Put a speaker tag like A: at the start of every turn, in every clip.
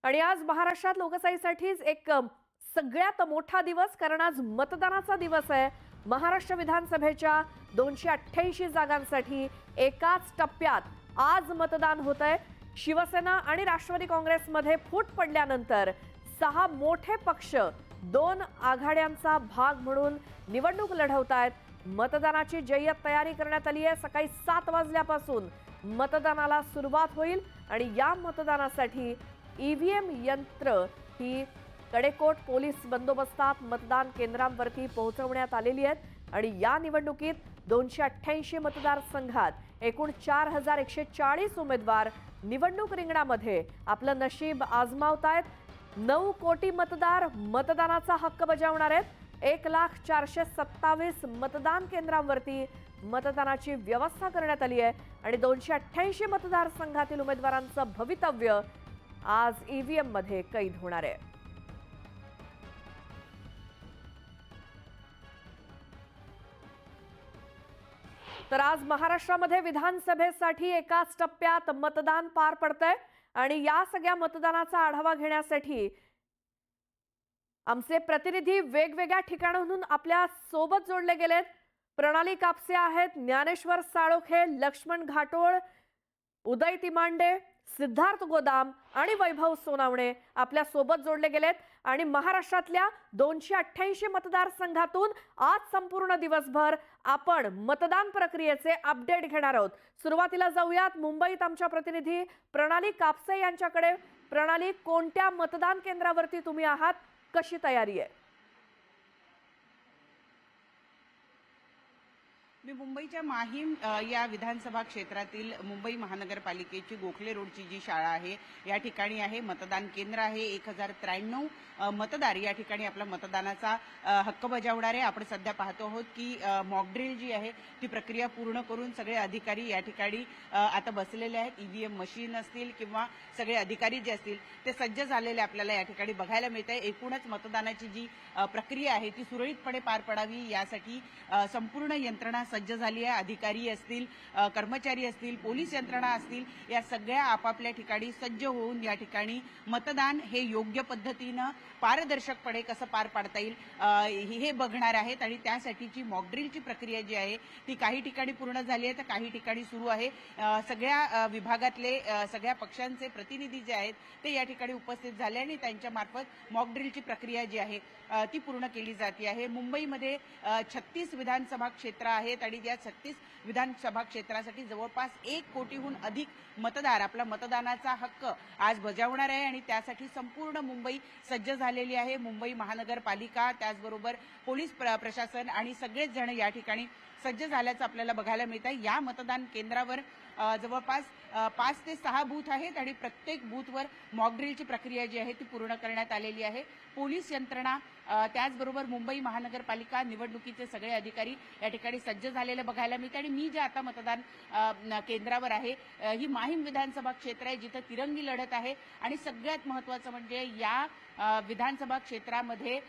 A: आणि आज महाराष्ट्रात लोकशाहीसाठीच एक सगळ्यात मोठा दिवस, कारण आज मतदानाचा दिवस आहे। महाराष्ट्र विधानसभेच्या 288 जागांसाठी एकाच टप्प्यात आज मतदान होत आहे। शिवसेना आणि राष्ट्रवादी काँग्रेसमध्ये फूट पडल्यानंतर 6 मोठे पक्ष 2 आघाड्यांचा भाग म्हणून निवडणूक लढवत आहेत। मतदानाची जय्यत तयारी करण्यात आली आहे। सकाळी 7 वाजल्यापासून मतदानाला सुरुवात होईल आणि या मतदानासाठी ईव्हीएम यंत्र ही कडेकोट पोलीस बंदोबस्तात मतदान केंद्रांवरती पोहोचवण्यात आलेली आहेत। आणि या निवडणुकीत 288 मतदारसंघात एकूण 4140 उमेदवार निवडणूक रिंगणामध्ये आपलं नशीब आजमावतायत। 9 कोटी मतदार मतदानाचा हक्क बजावणार आहेत। 1,04,27 मतदान केंद्रांवरती मतदानाची व्यवस्था करण्यात आली आहे आणि 288 मतदारसंघातील उमेदवारांचं भवितव्य आज ईव्हीएम मध्ये कैद होणार आहे। तर आज महाराष्ट्रामध्ये विधानसभेसाठी एकाच टप्प्यात मतदान पार पडतंय आणि या सगळ्या मतदानाचा आढावा घेण्यासाठी आमचे प्रतिनिधी वेगवेगळ्या ठिकाणाहून आपल्या सोबत जोडले गेलेत। प्रणाली कापसे आहेत, ज्ञानेश्वर साळोखे, लक्ष्मण घाटोळ, उदय तिमांडे, सिद्धार्थ गोदाम आणि वैभव सोनावणे आपल्या सोबत जोडले गेलेत। आणि महाराष्ट्रातल्या 288 मतदारसंघातून आज संपूर्ण दिवसभर आपण मतदान प्रक्रियेचे अपडेट घेणार आहोत। सुरुवातीला जाऊयात मुंबईत आमच्या प्रतिनिधी प्रणाली कापसे यांच्याकडे। प्रणाली, कोणत्या मतदान केंद्रावरती तुम्ही आहात, कशी तयारी आहे?
B: मी मुंबईच्या माहीम या विधानसभा क्षेत्रातील मुंबई महानगरपालिकेची गोखले रोडची जी शाळा आहे या ठिकाणी आहे। मतदान केंद्र आहे। 1093 मतदार या ठिकाणी आपला मतदानाचा हक्क बजावणार आहे। आपण सध्या पाहतो आहोत की मॉकड्रिल जी आहे ती प्रक्रिया पूर्ण करून सगळे अधिकारी या ठिकाणी आता बसलेले आहेत। ईव्हीएम मशीन असतील किंवा सगळे अधिकारी जे असतील ते सज्ज झालेले आपल्याला या ठिकाणी बघायला मिळत आहे। एकूणच मतदानाची जी प्रक्रिया आहे ती सुरळीतपणे पार पडावी यासाठी संपूर्ण यंत्रणा सज्ज झाली आहे। अधिकारी असतील, कर्मचारी असतील, पोलीस यंत्रणा असतील, या सगळ्या आपापल्या ठिकाणी सज्ज होऊन या ठिकाणी मतदान हे योग्य पद्धतीनं पारदर्शकपणे कसं पार पाडता येईल हे बघणार आहेत। आणि त्यासाठीची मॉकड्रिलची प्रक्रिया जी आहे ती काही ठिकाणी पूर्ण झाली आहे तर काही ठिकाणी सुरू आहे। सगळ्या विभागातले सगळ्या पक्षांचे प्रतिनिधी जे आहेत ते या ठिकाणी उपस्थित झाले आणि त्यांच्या मार्फत मॉकड्रिलची प्रक्रिया जी आहे ती पूर्ण केली जाते आहे। मुंबईमध्ये 36 विधानसभा क्षेत्र आहेत आणि या 36 विधानसभा क्षेत्रासाठी जवळपास 1 कोटीहून अधिक मतदार आपला मतदानाचा हक्क आज बजावणार आहे आणि त्यासाठी संपूर्ण मुंबई सज्ज झालेली आहे। मुंबई महानगरपालिका, त्याचबरोबर पोलीस प्रशासन आणि सगळेच जण या ठिकाणी सज्ज झाल्याचं आपल्याला बघायला मिळत आहे। या मतदान केंद्रावर जवळपास 5 ते 6 बूथ आहेत आणि प्रत्येक बूथवर मॉकड्रिलची प्रक्रिया जी आहे ती पूर्ण करण्यात आलेली आहे। पोलीस यंत्रणा, त्याचबरोबर मुंबई महानगरपालिका निवडणुकीचे सगळे अधिकारी या ठिकाणी सज्ज झालेले बघायला मिळते। आणि मी जे आता मतदान केंद्रावर आहे ही माहीम विधानसभा क्षेत्र आहे जिथे तिरंगी लढत आहे। आणि सगळ्यात महत्त्वाचं म्हणजे या विधानसभा क्षेत्रामध्ये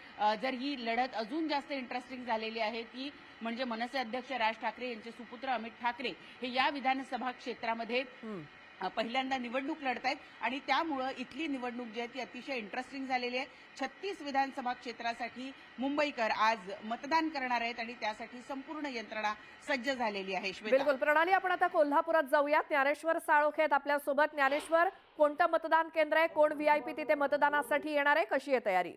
B: जर ही लढत अजून जास्त इंटरेस्टिंग झालेली आहे ती म्हणजे मनसे अध्यक्ष राज ठाकरे यांचे सुपुत्र अमित ठाकरे हे या विधानसभा क्षेत्रामध्ये पहिल्यांदा निवडणूक लढतायत आणि त्यामुळे इथली निवडणूक जी आहे ती अतिशय इंटरेस्टिंग झालेली आहे। 36 विधानसभा क्षेत्रासाठी मुंबईकर आज मतदान करणार आहेत आणि त्यासाठी संपूर्ण यंत्रणा सज्ज झालेली आहे।
A: बिलकुल प्रणाली, आपण आता कोल्हापुरात जाऊयात। ज्ञानेश्वर साळोखे आहेत आपल्या सोबत। ज्ञानेश्वर, कोणतं मतदान केंद्र आहे, कोण व्हीआयपी तिथे मतदानासाठी येणार आहे, कशी आहे तयारी?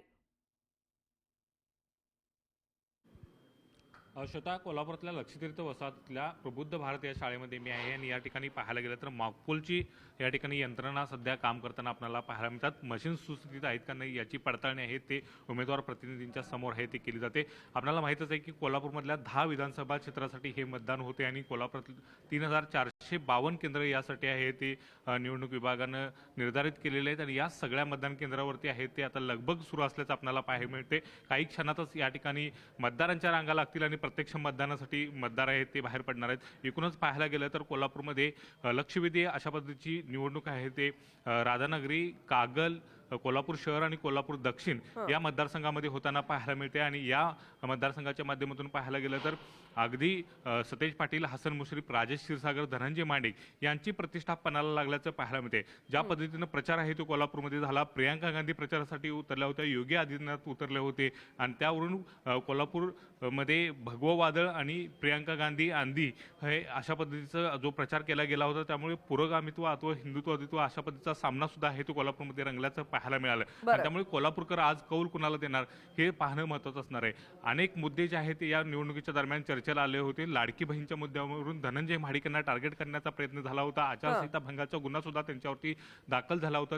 C: श्रोता, कोल्हापुरातल्या लक्षतीर्थ वसाहतीतल्या प्रबुद्ध भारत या शाळेमध्ये मी आहे आणि या ठिकाणी पाहायला गेलं तर मॉकपोलची या ठिकाणी यंत्रणा सध्या काम करताना आपल्याला पाहायला मिळतात। मशीन सुस्थितीत आहेत का नाही याची पडताळणी आहे ते उमेदवार प्रतिनिधींच्या समोर आहे ते केली जाते। आपल्याला माहितच आहे की कोल्हापूरमधल्या 10 विधानसभा क्षेत्रासाठी हे मतदान होते आणि कोल्हापुरात 3452 केंद्र यासाठी आहे ते निवडणूक विभागानं निर्धारित केलेले आहेत आणि या सगळ्या मतदान केंद्रावरती आहे ते आता लगबग सुरू असल्याचं आपल्याला पाहायला मिळते। काही क्षणातच या ठिकाणी मतदारांच्या रांगा लागतील आणि प्रत्यक्ष मतदानासाठी मतदार आहेत ते बाहेर पडणार आहेत। एकूणच पाहायला गेलं तर कोल्हापूरमध्ये लक्षवेधी अशा पद्धतीची निवडणूक आहे ते राधानगरी, कागल, कोल्हापूर शहर आणि कोल्हापूर दक्षिण या मतदारसंघामध्ये होताना पाहायला मिळते। आणि या मतदारसंघाच्या माध्यमातून पाहायला गेलं तर अगदी सतेज पाटील, हसन मुश्रीफ, राजेश क्षीरसागर, धनंजय मांडे यांची प्रतिष्ठा पणाला लागल्याचं पाहायला मिळते. ज्या पद्धतीनं प्रचार आहे तो कोल्हापूरमध्ये झाला, प्रियांका गांधी प्रचारासाठी उतरल्या होत्या, योगी आदित्यनाथ उतरले होते आणि त्यावरून कोल्हापूरमध्ये भगवं वादळ आणि प्रियांका गांधी आंधी हे अशा पद्धतीचा जो प्रचार केला गेला होता, त्यामुळे पुरोगामित्व अथवा हिंदुत्वत्व अशा पद्धतीचा सामना सुद्धा आहे तो कोल्हापूरमध्ये रंगल्याचं पाहायला मिळालं. आणि त्यामुळे कोल्हापूरकर आज कौल कुणाला देणार हे पाहणं महत्त्वाचं असणार आहे. अनेक मुद्दे जे आहेत ते या निवडणुकीच्या दरम्यान चर्चेला आले होते. लाडकी बहीणच्या मुद्द्यावरून धनंजय महाडिकांना टार्गेट करण्याचा प्रयत्न झाला होता. आचारसंहिता भंगाचा गुन्हा सुद्धा त्यांच्यावरती दाखल झाला होता.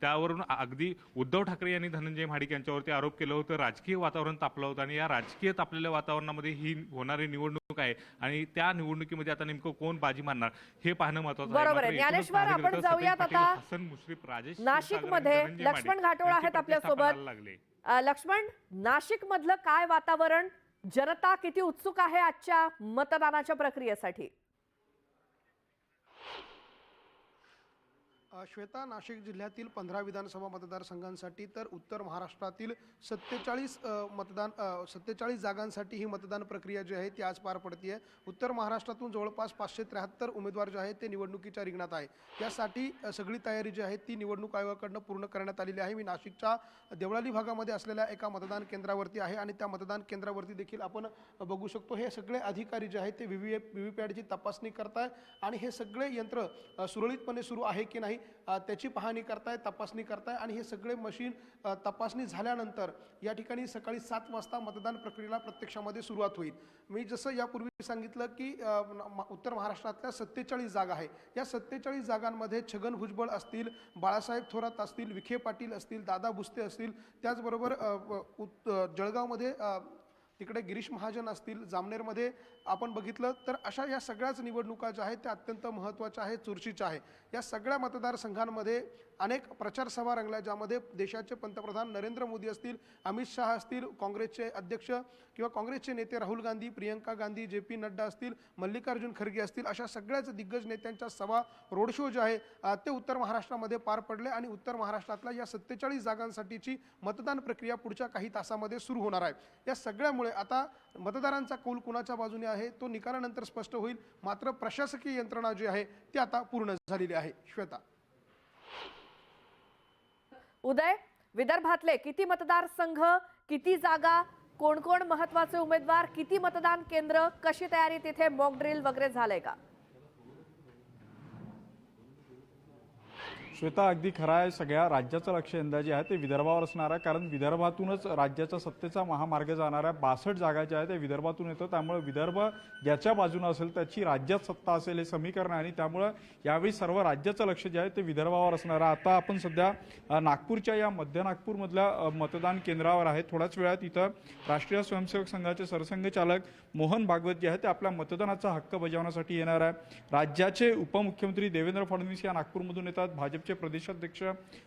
C: त्यावरून अगदी उद्धव ठाकरे यांनी धनंजय महाडिक यांच्यावरती आरोप केला होता. राजकीय वातावरण तापलं होतं आणि या राजकीय तापलेल्या वातावरणामध्ये ही होणारी निवडणूक आहे आणि त्या निवडणुकीमध्ये आता नेमकं कोण बाजी मारणार हे पाहणं महत्त्वाचं आहे.
A: बरोबर आहे. ज्ञानेश्वर, आपण जाऊयात आता
C: हसन मुश्रीफ, राजेश
A: नाशिकमध्ये. लक्ष्मण घाटोळ आहेत आपल्यासोबत. लक्ष्मण, नाशिक मधलं काय वातावरण, जनता किती उत्सुक आहे आजच्या मतदानाच्या प्रक्रियेसाठी?
D: श्वेता, नाशिक जिल्ह्यातील 15 विधानसभा मतदारसंघांसाठी तर उत्तर महाराष्ट्रातील 47 जागांसाठी ही मतदान प्रक्रिया जी आहे ती आज पार पडते. उत्तर महाराष्ट्रातून जवळपास 573 उमेदवार जे आहेत ते निवडणुकीच्या रिंगणात आहे. यासाठी सगळी तयारी जी आहे ती निवडणूक आयोगाकडून पूर्ण करण्यात आलेली आहे. मी नाशिकच्या देवळाली भागामध्ये असलेल्या एका मतदान केंद्रावरती आहे आणि त्या मतदान केंद्रावरती देखील आपण बघू शकतो हे सगळे अधिकारी जे आहेत ते व्हीव्हीपॅटची तपासणी करताय आणि हे सगळे यंत्र सुरळीतपणे सुरू आहे की नाही त्याची पाहणी करताय, तपासणी करताय आणि हे सगळे मशीन तपासणी झाल्यानंतर या ठिकाणी सकाळी 7 वाजता मतदान प्रक्रियेला प्रत्यक्षामध्ये सुरुवात होईल. मी जसं यापूर्वी सांगितलं की उत्तर महाराष्ट्रातल्या 47 जागा आहे. या 47 जागांमध्ये छगन भुजबळ असतील, बाळासाहेब थोरात असतील, विखे पाटील असतील, दादा भुसते असतील, त्याचबरोबर जळगावमध्ये तिकडे गिरीश महाजन असतील, जामनेरमध्ये आपण बघितलं तर अशा या सगळ्याच निवडणुका ज्या आहेत त्या अत्यंत महत्त्वाच्या आहेत, चुरशीच्या आहे. या सगळ्या मतदारसंघांमध्ये अनेक प्रचार सभा रंगल्या, ज्यामध्ये देशाचे पंतप्रधान नरेंद्र मोदी असतील, अमित शहा असतील, काँग्रेसचे अध्यक्ष किंवा काँग्रेसचे नेते राहुल गांधी, प्रियंका गांधी, JP नड्डा असतील, मल्लिकार्जुन खरगे असतील, अशा सगळ्याच दिग्गज नेत्यांच्या सभा, रोड शो जे आहे ते उत्तर महाराष्ट्रामध्ये पार पडले आणि उत्तर महाराष्ट्रातल्या या 47 जागांसाठीची मतदान प्रक्रिया पुढच्या काही तासामध्ये सुरू होणार आहे. या सगळ्यामुळे आता मतदारांचा कौल कुणाच्या बाजूने आहे तो निकालानंतर स्पष्ट होईल. मात्र प्रशासकीय यंत्रणा जी आहे ती आता पूर्ण झालेली आहे. श्वेता.
A: उदय, विदर्भातले किती मतदारसंघ, किती जागा, कोण कोण महत्वाचे उमेदवार, किती मतदान केंद्र, कशी तयारी, तिथे मॉक ड्रिल वगैरे झालंय का?
E: श्वेता, अगदी खरं आहे. सगळ्या राज्याचं लक्ष यंदा जे आहे ते विदर्भावर असणार आहे, कारण विदर्भातूनच राज्याचा सत्तेचा महामार्ग जाणाऱ्या 62 जागा ज्या आहेत त्या विदर्भातून येतं. त्यामुळे विदर्भ ज्याच्या बाजूने असेल त्याची राज्यात सत्ता असेल हे समीकरण आहे आणि त्यामुळे यावेळी सर्व राज्याचं लक्ष जे आहे ते विदर्भावर असणार आहे. आता आपण सध्या नागपूरच्या या मध्य नागपूरमधल्या मतदान केंद्रावर आहे. थोड्याच वेळात इथं राष्ट्रीय स्वयंसेवक संघाचे सरसंघचालक मोहन भागवत जे आहे ते आपल्या मतदानाचा हक्क बजावण्यासाठी येणार आहे. राज्याचे उपमुख्यमंत्री देवेंद्र फडणवीस या नागपूरमधून येतात. भाजपचे प्रदेशाध्यक्ष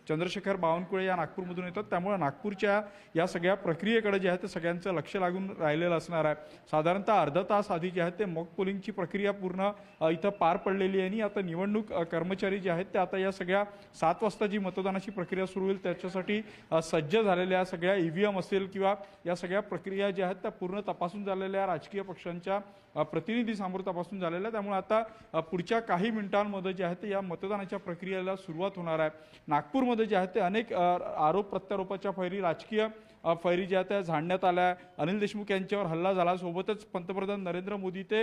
E: चंद्रशेखर बावनकुळे या नागपूरमधून येतात. त्यामुळे नागपूरच्या या सगळ्या प्रक्रियेकडे जे आहे ते सगळ्यांचं लक्ष लागून राहिलेलं असणार आहे. साधारणतः अर्धा तास आधी जे आहे ते मॉक पोलिंगची प्रक्रिया पूर्ण इथं पार पडलेली आहे आणि आता निवडणूक कर्मचारी जे आहेत ते आता या सगळ्या 7 वाजता जी मतदानाची प्रक्रिया सुरू होईल त्याच्यासाठी सज्ज झालेल्या सगळ्या EVM असेल किंवा या सगळ्या प्रक्रिया ज्या आहेत त्या पूर्ण तपासून झालेल्या राजकीय पक्षांच्या प्रतिनिधी समोर तपासून झालेल्या. त्यामुळे आता पुढच्या काही मिनिटांमध्ये जे आहे ते या मतदानाच्या प्रक्रियेला सुरुवात होणार आहे. नागपूरमध्ये जे आहे ते अनेक आरोप प्रत्यारोपाच्या फैरी, राजकीय फैरी ज्या त्या झाडण्यात आल्या. अनिल देशमुख यांच्यावर हल्ला झाला, सोबतच पंतप्रधान नरेंद्र मोदी ते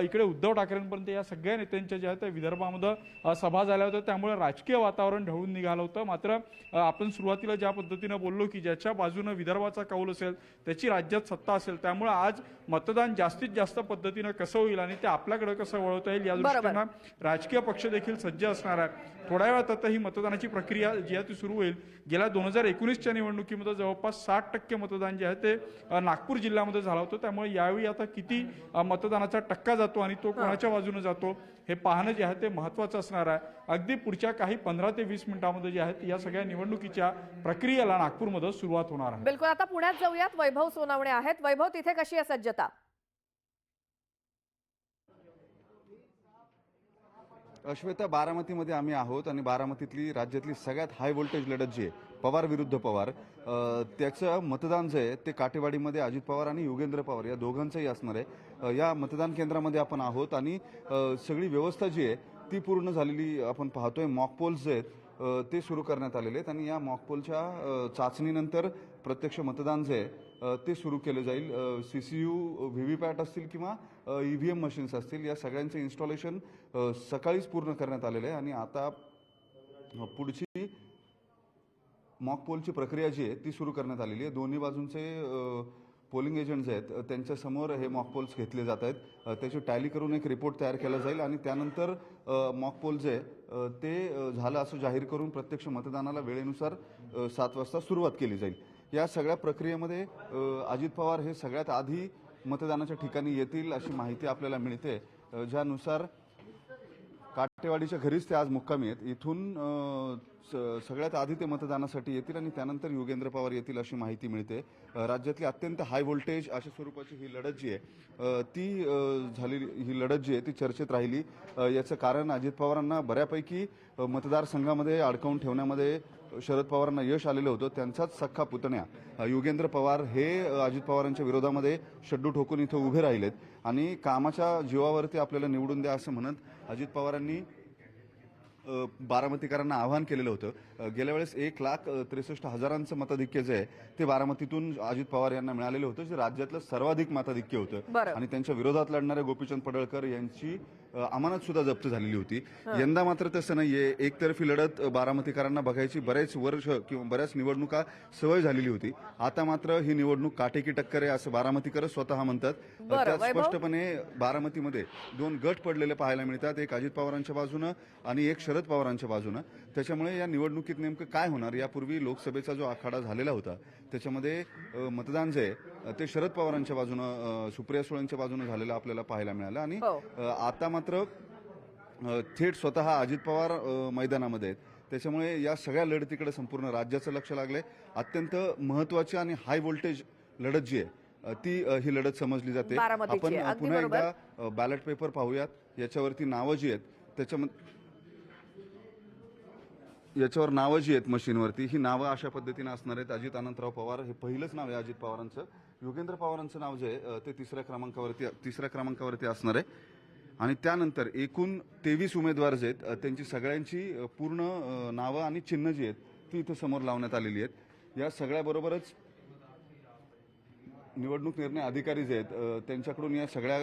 E: इकडे उद्धव ठाकरेंपर्यंत या सगळ्या नेत्यांच्या ज्या त्या विदर्भामध्ये सभा झाल्या होत्या. त्यामुळे राजकीय वातावरण ढवळून निघालं होतं. मात्र आपण सुरुवातीला ज्या पद्धतीनं बोललो की ज्याच्या बाजूनं विदर्भाचा कौल असेल त्याची राज्यात सत्ता असेल, त्यामुळे आज मतदान जास्तीत जास्त पद्धतीनं कसं होईल आणि ते आपल्याकडे कसं वळवता येईल या दृष्टीनं राजकीय पक्ष देखील सज्ज असणार आहे. थोड्या वेळात आता ही मतदानाची प्रक्रिया जी आहे ती सुरू होईल. गेल्या 2019च्या निवडणुकीमध्ये जवळपास 60% मतदान जे आहे ते नागपूर जिल्ह्यामध्ये झालं होतं. त्यामुळे यावेळी आता किती मतदानाचा टक्का जातो आणि तो कोणाच्या बाजूने जातो हे पाहणं जे आहे ते महत्त्वाचं असणार आहे. अगदी पुढच्या काही 15 ते 20 मिनिटांमध्ये जे आहेत या सगळ्या निवडणुकीच्या प्रक्रियेला नागपूरमध्ये सुरुवात होणार आहे.
A: बिलकुल. आता पुण्यात जाऊयात. वैभव सोनवणे आहेत. वैभव, तिथे कशी आहे सज्जता?
F: श्वेता, बारामतीमध्ये आम्ही आहोत आणि बारामतीतली राज्यातली सगळ्यात हाय व्होल्टेज लढत जी आहे पवार विरुद्ध पवार, त्याचं मतदान जे आहे ते काटेवाडीमध्ये अजित पवार आणि योगेंद्र पवार या दोघांचंही असणार आहे. या मतदान केंद्रामध्ये आपण आहोत आणि सगळी व्यवस्था जी आहे ती पूर्ण झालेली आपण पाहतोय. मॉकपोल्स जे आहेत ते सुरू करण्यात आलेले आहेत आणि या मॉकपोलच्या चाचणीनंतर प्रत्यक्ष मतदान जे आहे ते सुरू केलं जाईल. CCU व्हीव्हीपॅट असतील किंवा EVM मशीन्स असतील या सगळ्यांचे इन्स्टॉलेशन सकाळीच पूर्ण करण्यात आलेलं आहे आणि आता पुढची मॉकपोलची प्रक्रिया जी आहे ती सुरू करण्यात आलेली आहे. दोन्ही बाजूंचे पोलिंग एजंट्स आहेत त्यांच्यासमोर हे मॉकपोल्स घेतले जात आहेत. त्याची टॅली करून एक रिपोर्ट तयार केला जाईल आणि त्यानंतर मॉकपोल जे ते झालं असं जाहीर करून प्रत्यक्ष मतदानाला वेळेनुसार 7 वाजता सुरुवात केली जाईल. या सगळ्या प्रक्रियेमध्ये अजित पवार हे सगळ्यात आधी मतदानाच्या ठिकाणी येतील अशी माहिती आपल्याला मिळते, ज्यानुसार काटेवाडीच्या घरीच ते आज मुक्कामी आहेत. इथून सगळ्यात आधी ते मतदानासाठी येतील आणि त्यानंतर योगेंद्र पवार येतील अशी माहिती मिळते. राज्यातली अत्यंत हाय व्होल्टेज अशा स्वरूपाची ही लढत जी आहे ती झालेली ही लढत जी आहे ती चर्चेत राहिली. याचं कारण अजित पवारांना बऱ्यापैकी मतदारसंघामध्ये अडकवून ठेवण्यामध्ये शरद पवारांना यश आलेलं होतं. त्यांचाच सख्खा पुतण्या योगेंद्र पवार हे अजित पवारांच्या विरोधामध्ये शड्डू ठोकून इथं उभे राहिलेत आणि कामाच्या जीवावरती आपल्याला निवडून द्या असं म्हणत अजित पवारांनी बारामतीकरांना आवाहन केलेलं होतं. गेल्या वेळेस 1,63,000 मताधिक्य जे आहे ते बारामतीतून अजित पवार यांना मिळालेलं होतं, जे राज्यातलं सर्वाधिक मताधिक्य होतं आणि त्यांच्या विरोधात लढणाऱ्या गोपीचंद पडळकर यांची अमानत सुद्धा जप्त झालेली होती. यंदा मात्र तसं नाहीये. एकतर्फी लढत बारामतीकरांना बघायची बरेच वर्ष किंवा बऱ्याच निवडणुका सवय झालेली होती. आता मात्र ही निवडणूक काटेकी टक्कर आहे असं बारामतीकरच स्वतः म्हणतात. त्यात स्पष्टपणे बारामतीमध्ये 2 गट पडलेले पाहायला मिळतात, एक अजित पवारांच्या बाजूनं आणि एक शरद पवारांच्या बाजूनं. त्याच्यामुळे या निवडणुकीत नेमकं काय होणार, यापूर्वी लोकसभेचा जो आखाडा झालेला होता त्याच्यामध्ये मतदान जे आहे ते शरद पवारांच्या बाजूनं सुप्रिया सुळेंच्या बाजूनं झालेलं आपल्याला पाहायला मिळालं आणि आता मात्र थेट स्वतः अजित पवार मैदानामध्ये आहेत. त्याच्यामुळे या सगळ्या लढतीकडे संपूर्ण राज्याचं लक्ष लागलंय. अत्यंत महत्वाची आणि हाय व्होल्टेज लढत जी आहे ती ही लढत समजली जाते. आपण पुन्हा एकदा बॅलेट पेपर पाहूयात. याच्यावरती नावं जी आहेत याच्यावर नावं जी आहेत मशीनवरती, ही नावं अशा पद्धतीने असणार आहेत. अजित अनंतराव पवार हे पहिलंच नाव आहे अजित पवारांचं. योगेंद्र पवारांचं नाव जे आहे ते तिसऱ्या क्रमांकावरती असणार आहे आणि त्यानंतर एकूण 23 उमेदवार जे आहेत त्यांची सगळ्यांची पूर्ण नावं आणि चिन्ह जी आहेत ती इथं समोर लावण्यात आलेली आहेत. या सगळ्याबरोबरच निवडणूक निर्णय अधिकारी जे आहेत त्यांच्याकडून या सगळ्या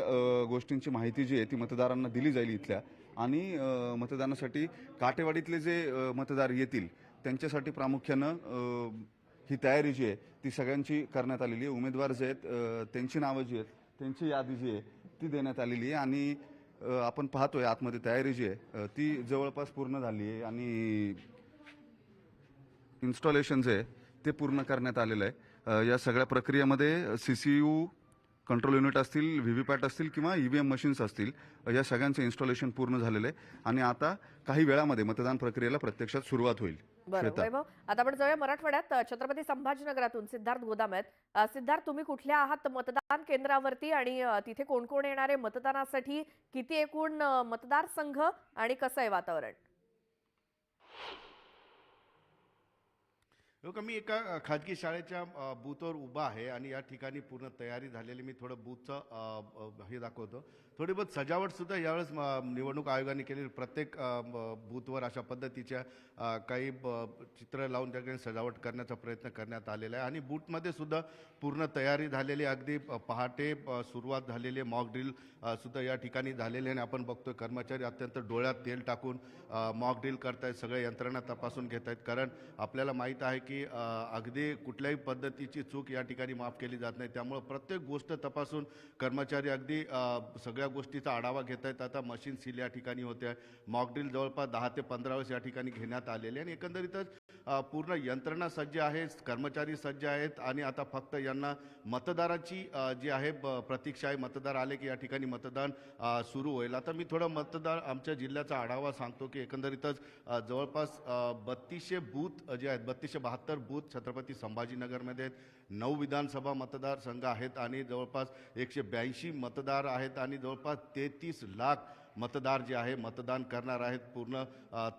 F: गोष्टींची माहिती जी आहे ती मतदारांना दिली जाईल इथल्या आणि मतदानासाठी काटेवाडीतले जे मतदार येतील त्यांच्यासाठी प्रामुख्यानं ही तयारी जी आहे ती सगळ्यांची करण्यात आलेली आहे. उमेदवार जे आहेत त्यांची नावं जी आहेत त्यांची यादी जी आहे ती देण्यात आलेली आहे आणि आपण पाहतोय आतमध्ये तयारी जी आहे ती जवळपास पूर्ण झाली आहे आणि इन्स्टॉलेशन जे आहे ते पूर्ण करण्यात आलेलं आहे. या सगळ्या प्रक्रियेमध्ये CCU कंट्रोल युनिट असतील, व्हीव्हीपॅट असतील किंवा EVM मशीन्स असतील, या सगळ्यांचं इन्स्टॉलेशन पूर्ण झालेलं आहे आणि आता काही वेळामध्ये मतदान प्रक्रियेला प्रत्यक्षात सुरुवात होईल.
A: बरं वैभव, आता आपण जाऊया मराठवाड्यात. छत्रपती संभाजीनगरातून सिद्धार्थ गोदाम आहेत. सिद्धार्थ, तुम्ही कुठल्या आहात मतदान केंद्रावरती आणि तिथे कोण कोण येणारे मतदानासाठी, किती एकूण मतदारसंघ आणि कसं आहे वातावरण?
G: मी एका खाजगी शाळेच्या बूथवर उभा आहे आणि या ठिकाणी पूर्ण तयारी झालेली. मी थोडं बूथचं हे दाखवतो. थोडी बहुत सजावट सुद्धा यावेळेस निवडणूक आयोगाने केलेली. प्रत्येक बूथवर अशा पद्धतीच्या काही चित्र लावून त्या ठिकाणी सजावट करण्याचा प्रयत्न करण्यात आलेला आहे आणि बूथमध्ये सुद्धा पूर्ण तयारी झालेली. अगदी पहाटे सुरुवात झालेली. मॉक ड्रिल सुद्धा या ठिकाणी झालेले आणि आपण बघतोय कर्मचारी अत्यंत डोळ्यात तेल टाकून मॉक ड्रिल करतायत, सगळ्या यंत्रणा तपासून घेत आहेत. कारण आपल्याला माहीत आहे की अगदी कुठल्याही पद्धतीची चूक या ठिकाणी माफ केली जात नाही. त्यामुळे प्रत्येक गोष्ट तपासून कर्मचारी अगदी सगळ्या गोष्टीचा आढावा घेत आहेत. आता मशीन सील या ठिकाणी होते आहे. मॉक ड्रिल जवळपास 10 ते 15 वेळेस या ठिकाणी घेण्यात आलेले आणि एकंदरीतच पूर्ण यंत्रणा सज्ज आहे, कर्मचारी सज्ज आहेत आणि आता फक्त यांना मतदाराची जी आहे प्रतीक्षा आहे. मतदार आले की या ठिकाणी मतदान सुरू होईल. आता मी थोडं मतदार आमच्या जिल्ह्याचा आढावा सांगतो की एकंदरीतच जवळपास 3200 बूथ जे आहेत, 3272 बूथ छत्रपती संभाजीनगरमध्ये आहेत. 9 विधानसभा मतदारसंघ आहेत आणि जवळपास 182 मतदार आहेत आणि जवळपास 33 लाख मतदार जे आहे मतदान करणार आहेत पूर्ण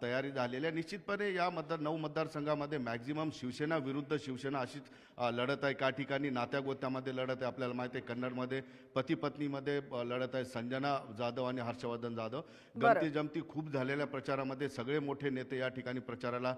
G: तयारी झालेली आहे. निश्चितपणे या 9 मतदारसंघामध्ये मॅक्झिमम शिवसेना विरुद्ध शिवसेना अशीच लढत आहे. काही ठिकाणी नात्यागोत्यामध्ये लढत आहे. आपल्याला माहिती आहे कन्नडमध्ये पती पत्नीमध्ये लढत आहे. संजना जाधव आणि हर्षवर्धन जाधव. गमती जमती खूप झालेल्या प्रचारामध्ये सगळे मोठे नेते या ठिकाणी प्रचाराला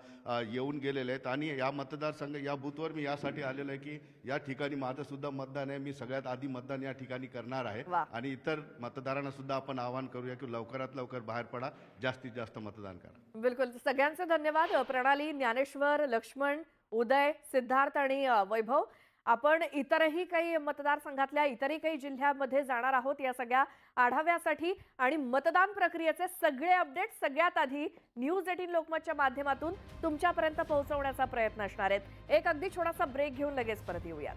G: येऊन गेलेले आहेत. आणि या मतदारसंघ या बूथवर मी यासाठी आलेलो आहे की या ठिकाणी माझं सुद्धा मतदान आहे. मी सगळ्यात आधी मतदान या ठिकाणी करणार आहे. आणि इतर मतदारांना सुद्धा आपण आवाहन करूया की लवकरात लवकर बाहेर पडा, जास्तीत जास्त मतदान करा.
A: बिलकुल, सगळ्यांचे धन्यवाद. प्रणाली, ज्ञानेश्वर, लक्ष्मण, उदय, सिद्धार्थ आणि वैभव. आपण इतरही काही मतदारसंघातल्या इतरही काही जिल्ह्यांमध्ये जाणार आहोत या सगळ्या आढाव्यासाठी आणि मतदान प्रक्रियेचे सगळे अपडेट सगळ्यात आधी न्यूज 18 लोकमतच्या माध्यमातून तुमच्यापर्यंत पोहोचवण्याचा प्रयत्न असणार आहेत. एक अगदी छोटासा ब्रेक घेऊन लगेच परत येऊयात.